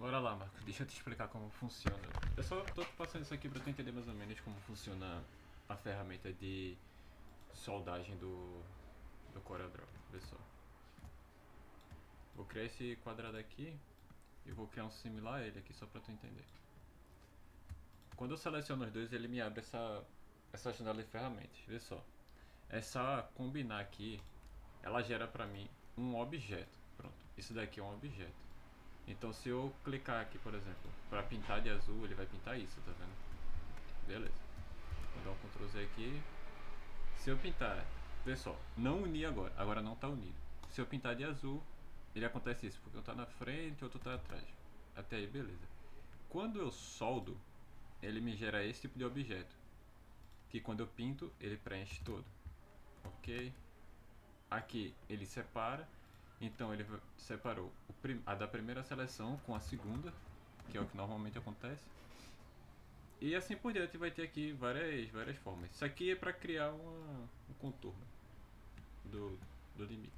Bora lá, Marcos. Deixa eu te explicar como funciona. Eu só tô passando isso aqui pra tu entender mais ou menos como funciona a ferramenta de soldagem do CorelDRAW. Vê só. Vou criar esse quadrado aqui e vou criar um similar a ele aqui só pra tu entender. Quando eu seleciono os dois, ele me abre essa janela de ferramentas. Vê só. É só combinar aqui, ela gera pra mim um objeto. Pronto. Isso daqui é um objeto. Então se eu clicar aqui, por exemplo, para pintar de azul, ele vai pintar isso, tá vendo? Beleza. Vou dar um Ctrl Z aqui. Se eu pintar, vê só, não unir agora, agora não tá unido. Se eu pintar de azul, ele acontece isso, porque um tá na frente, outro tá atrás. Até aí, beleza. Quando eu soldo, ele me gera esse tipo de objeto, que quando eu pinto, ele preenche todo. Ok? Aqui ele separa, então ele separou a da primeira seleção com a segunda, que é o que normalmente acontece. E assim por diante vai ter aqui várias formas. Isso aqui é para criar um contorno do limite.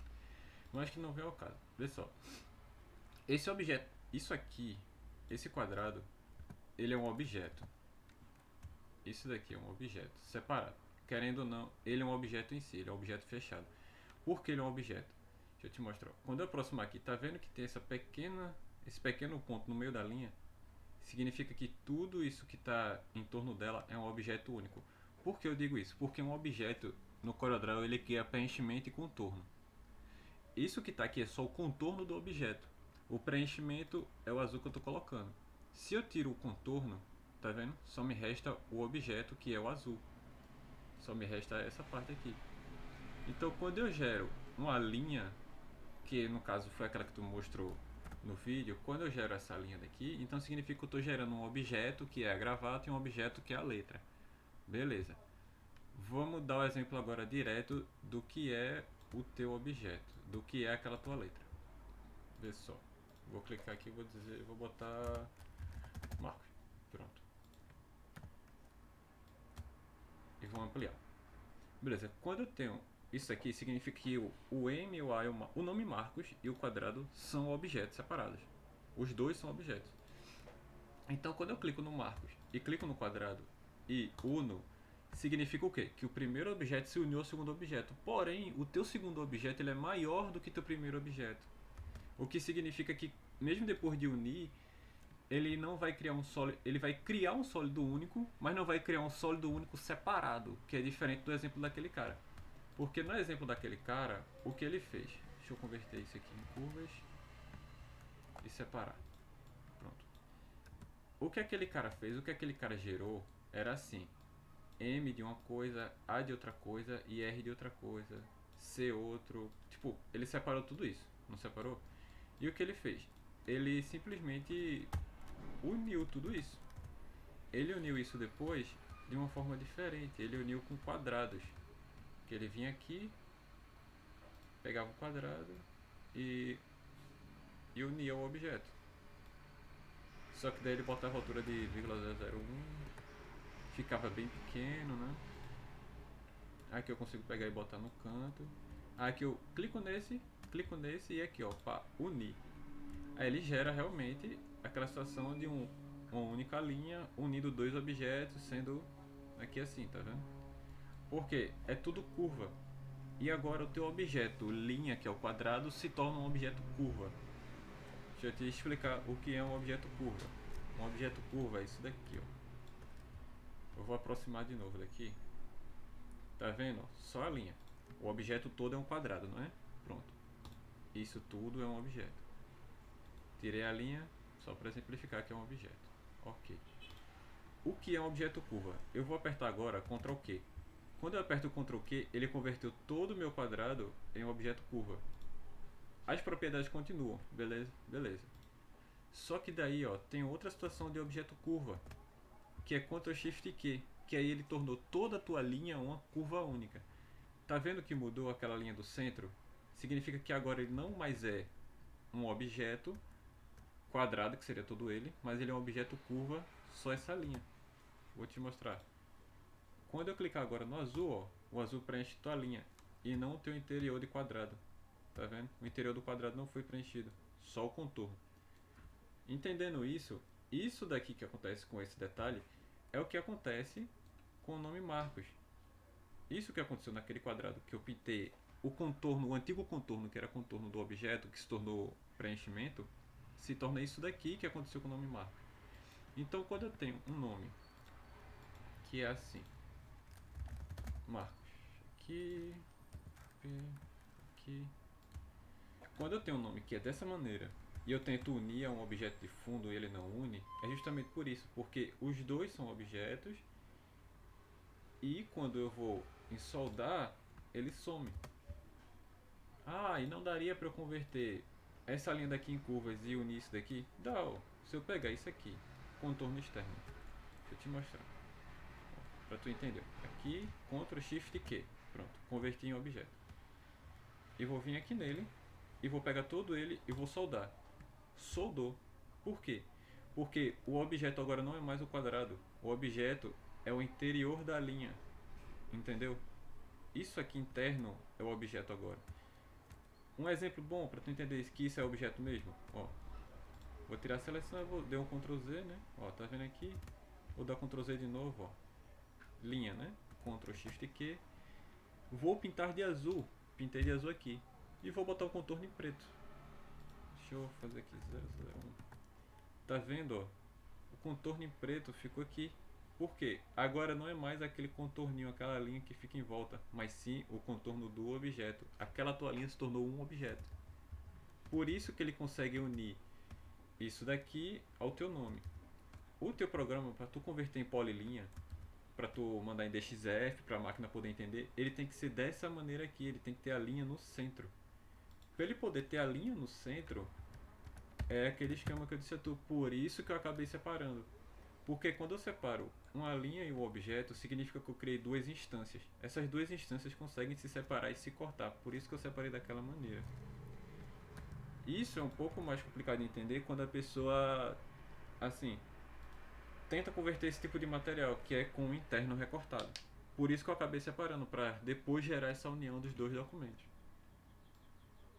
Mas que não vem ao caso. Vê só. Esse objeto, isso aqui, esse quadrado, ele é um objeto. Isso daqui é um objeto separado. Querendo ou não, ele é um objeto em si, ele é um objeto fechado. Por que ele é um objeto? Deixa eu te mostrar. Quando eu aproximar aqui, tá vendo que tem esse pequeno ponto no meio da linha? Significa que tudo isso que está em torno dela é um objeto único. Por que eu digo isso? Porque um objeto no CorelDRAW ele cria preenchimento e contorno. Isso que está aqui é só o contorno do objeto. O preenchimento é o azul que eu estou colocando. Se eu tiro o contorno, tá vendo? Só me resta o objeto que é o azul. Só me resta essa parte aqui. Então quando eu gero uma linha, que no caso foi aquela que tu mostrou no vídeo, quando eu gero essa linha daqui, então significa que eu estou gerando um objeto que é a gravata e um objeto que é a letra. Beleza. Vamos dar o exemplo agora direto do que é o teu objeto, do que é aquela tua letra. Vê só. Vou clicar aqui e vou botar Marcos. Pronto. E vou ampliar. Beleza. Quando eu tenho isso aqui, significa que o M, o A e o nome Marcos e o quadrado são objetos separados. Os dois são objetos. Então quando eu clico no Marcos e clico no quadrado e uno, significa o quê? Que o primeiro objeto se uniu ao segundo objeto. Porém, o teu segundo objeto ele é maior do que teu primeiro objeto. O que significa que mesmo depois de unir, ele não vai criar um sólido, ele vai criar um sólido único, mas não vai criar um sólido único separado, que é diferente do exemplo daquele cara. Porque no exemplo daquele cara, o que ele fez? Deixa eu converter isso aqui em curvas e separar. Pronto. O que aquele cara fez, o que aquele cara gerou, era assim: M de uma coisa, A de outra coisa e R de outra coisa, C outro. Tipo, ele separou tudo isso, não separou? E o que ele fez? Ele simplesmente uniu tudo isso. Ele uniu isso depois de uma forma diferente. Ele uniu com quadrados. Que ele vinha aqui, pegava o quadrado e unia o objeto. Só que daí ele botava a altura de 0,001, ficava bem pequeno, né? Aqui eu consigo pegar e botar no canto. Aqui eu clico nesse e aqui ó, para unir. Aí ele gera realmente aquela situação de uma única linha unindo dois objetos, sendo aqui assim, tá vendo? Porque é tudo curva. E agora o teu objeto linha, que é o quadrado, se torna um objeto curva. Deixa eu te explicar o que é um objeto curva. Um objeto curva é isso daqui, ó. Eu vou aproximar de novo daqui. Tá vendo? Só a linha. O objeto todo é um quadrado, não é? Pronto. Isso tudo é um objeto. Tirei a linha só para exemplificar que é um objeto. Ok. O que é um objeto curva? Eu vou apertar agora Ctrl Q. Quando eu aperto o Ctrl Q, ele converteu todo o meu quadrado em um objeto curva. As propriedades continuam, beleza? Beleza. Só que daí, ó, tem outra situação de objeto curva, que é Ctrl Shift Q, que aí ele tornou toda a tua linha uma curva única. Tá vendo que mudou aquela linha do centro? Significa que agora ele não mais é um objeto quadrado, que seria todo ele, mas ele é um objeto curva, só essa linha. Vou te mostrar. Quando eu clicar agora no azul, ó, o azul preenche tua linha e não o teu interior de quadrado. Tá vendo? O interior do quadrado não foi preenchido, só o contorno. Entendendo isso, isso daqui que acontece com esse detalhe é o que acontece com o nome Marcos. Isso que aconteceu naquele quadrado que eu pintei o contorno, o antigo contorno que era contorno do objeto que se tornou preenchimento, se torna isso daqui que aconteceu com o nome Marcos. Então quando eu tenho um nome que é assim, Marcos, aqui, aqui. Quando eu tenho um nome que é dessa maneira e eu tento unir a um objeto de fundo e ele não une, é justamente por isso, porque os dois são objetos e quando eu vou em soldar, ele some. Ah, e não daria para eu converter essa linha daqui em curvas e unir isso daqui? Dá, ó. Se eu pegar isso aqui, contorno externo, deixa eu te mostrar, para tu entender. Aqui, Ctrl Shift Q, pronto, converti em objeto. E vou vir aqui nele e vou pegar todo ele e vou soldar. Soldou. Por quê? Porque o objeto agora não é mais o quadrado. O objeto é o interior da linha. Entendeu? Isso aqui interno é o objeto agora. Um exemplo bom para tu entender que isso é objeto mesmo. Ó, vou tirar a seleção, vou dar um Ctrl Z, né? Ó, tá vendo aqui? Vou dar Ctrl Z de novo, ó. Linha, né? Ctrl Shift Q. Vou pintar de azul. Pintei de azul aqui. E vou botar o contorno em preto. Deixa eu fazer aqui 001. Tá vendo, ó? O contorno em preto ficou aqui. Por quê? Agora não é mais aquele contorninho, aquela linha que fica em volta, mas sim o contorno do objeto. Aquela tua linha se tornou um objeto. Por isso que ele consegue unir isso daqui ao teu nome. O teu programa, para tu converter em polilinha, para tu mandar em DXF, para a máquina poder entender, ele tem que ser dessa maneira aqui, ele tem que ter a linha no centro. Para ele poder ter a linha no centro, é aquele esquema que eu disse a tu, por isso que eu acabei separando. Porque quando eu separo uma linha e um objeto, significa que eu criei duas instâncias. Essas duas instâncias conseguem se separar e se cortar, por isso que eu separei daquela maneira. Isso é um pouco mais complicado de entender quando a pessoa, assim, tenta converter esse tipo de material, que é com o interno recortado. Por isso que eu acabei separando, para depois gerar essa união dos dois documentos.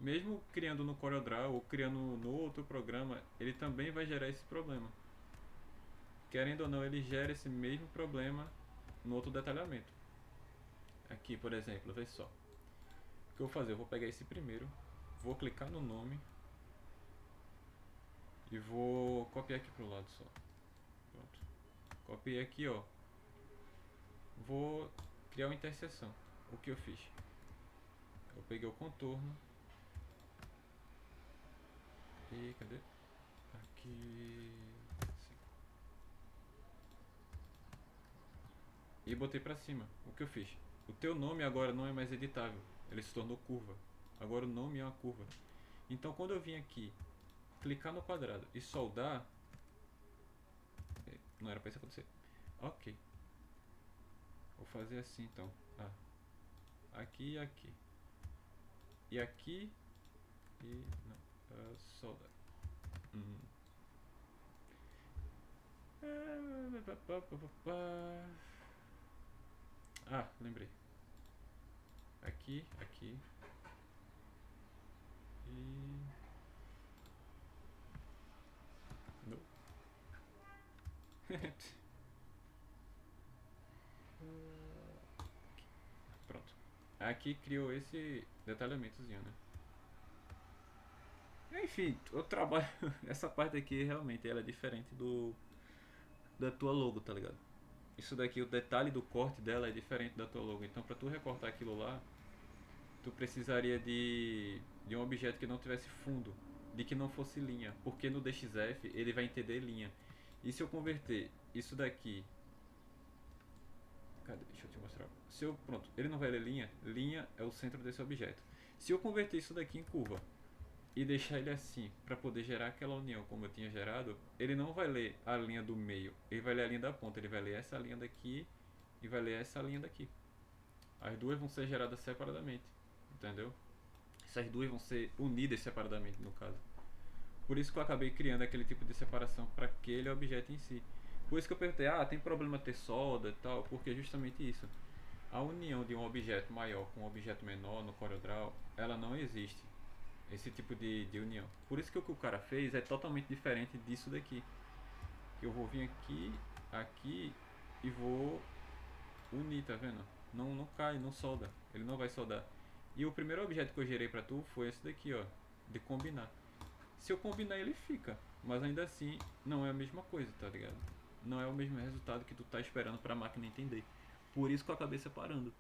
Mesmo criando no CorelDRAW ou criando no outro programa, ele também vai gerar esse problema. Querendo ou não, ele gera esse mesmo problema no outro detalhamento. Aqui, por exemplo, vê só. O que eu vou fazer? Eu vou pegar esse primeiro, vou clicar no nome e vou copiar aqui pro lado só. Pronto. Copiei aqui, ó. Vou criar uma interseção. O que eu fiz? Eu peguei o contorno e cadê? Aqui. E botei pra cima. O que eu fiz? O teu nome agora não é mais editável. Ele se tornou curva. Agora o nome é uma curva. Então quando eu vim aqui, clicar no quadrado e soldar, não era pra isso acontecer. Ok. Vou fazer assim então. Aqui e aqui. E aqui e não. Soldar. Lembrei. Aqui, aqui. E. Não. Pronto. Aqui criou esse detalhamentozinho, né? Enfim, o trabalho. Essa parte aqui realmente ela é diferente da tua logo, tá ligado? Isso daqui, o detalhe do corte dela é diferente da tua logo. Então, pra tu recortar aquilo lá, tu precisaria de um objeto que não tivesse fundo, de que não fosse linha, porque no DXF ele vai entender linha. E se eu converter isso daqui, cadê? Deixa eu te mostrar. Se eu, pronto, ele não vai ler linha, linha é o centro desse objeto. Se eu converter isso daqui em curva e deixar ele assim para poder gerar aquela união como eu tinha gerado, ele não vai ler a linha do meio, ele vai ler a linha da ponta, ele vai ler essa linha daqui e vai ler essa linha daqui. As duas vão ser geradas separadamente, entendeu? Essas duas vão ser unidas separadamente no caso. Por isso que eu acabei criando aquele tipo de separação para aquele objeto em si. Por isso que eu perguntei, tem problema ter solda e tal, porque é justamente isso. A união de um objeto maior com um objeto menor no CorelDRAW, ela não existe. esse tipo de união. Por isso que o cara fez é totalmente diferente disso daqui. Eu vou vir aqui, aqui e vou unir, tá vendo? Não cai, não solda. Ele não vai soldar. E o primeiro objeto que eu gerei pra tu foi esse daqui, ó. De combinar. Se eu combinar ele fica. Mas ainda assim não é a mesma coisa, tá ligado? Não é o mesmo resultado que tu tá esperando pra máquina entender. Por isso que eu acabei separando.